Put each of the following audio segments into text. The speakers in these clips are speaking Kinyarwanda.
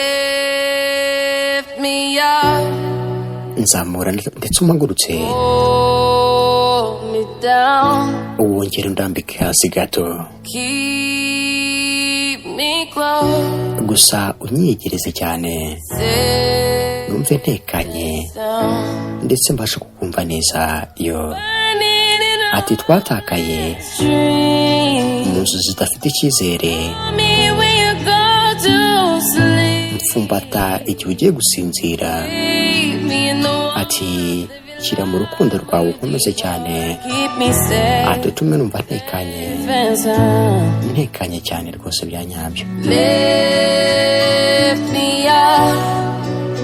Lift me up, nzamura ndetse umpagurutse hold me down, wongere undambike hasi gato, keep me close, gusa unyegereze cyane safe numve ntekanye down, ndetse mbashe kukumva neza. Yo burning in a ati twatakaye dream, mu nzu zidafite icyizere, me when you go to sleep, mfumbata igihe ugiye gusinzira. keep me in the warm, Ati shyira mu rukundo rwawe ukomeze cyane, keep me safe ati utume numva ntekanye and sound. ntekanye cyane rwose bya nyabyo. Lift me up,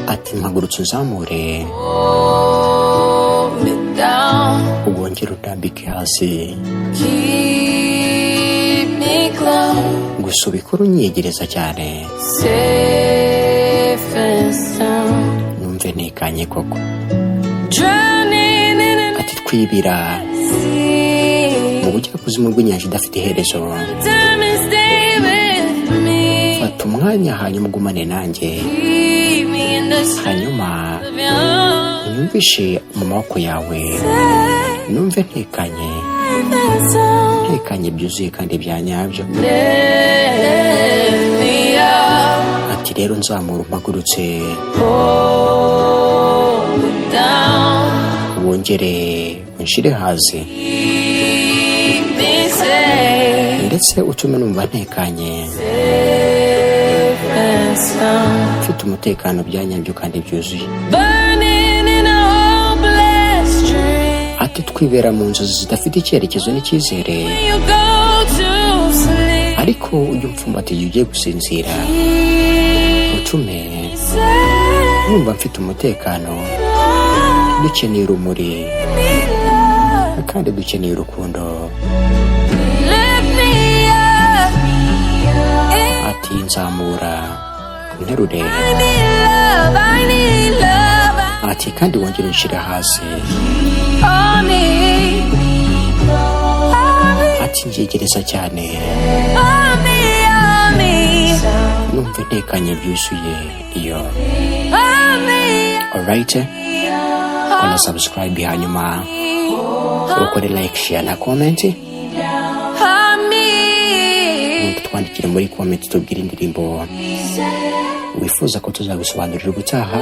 Ati mpagurutse uzamure hold me down, wongere undambike hasi, keep me close, gusa ubikore unyegereza cyane safe and sound. numve ntekanye koko. Drowning in an Ati twibira sea, mu bujyakuzimu bw'inyanja idafite iherezo, time and stay with me, fata umwanya hanyuma ugumane nanjye, keep me in the shadow hanyuma of your arms, unyumvishe mu maboko yawe, safe numve ntekanye and sound. ntekanye byuzuye kandi bya nyabyo. Lift me up, Ati rero nzamura umpagurutse hold me down, wongere unshire hasi, keep me safe, ndetse utume numva ntekanye safe and sound. mfite umutekano bya nyabyo kandi byuzuye. Burning in a hopeless dream, Ati twibera mu nzozi zidafite icyerekezo n'icyizere, when you go to sleep, ariko ujye umfumbata igihe ugiye gusinzira, keep utume me safe, numva mfite umutekano. Dukeneye urumuri me love, kandi dukeneye urukundo. lift me up, Ati nzamura unterure, I need love, I need love, ati kandi wongere unshire hasi, hold me, ati ngegereza cyane hold me, numve ntekanye byuzuye. Iyo hold me, alright, kora subscribe hanyuma ukore like, share na comment, hold me, twandikire muri comment tubwire indirimbo wifuza ko tuzagusobanurira ubutaha.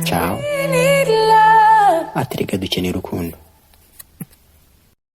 Ciao. I need love. Ati reka dukeneye urukundo.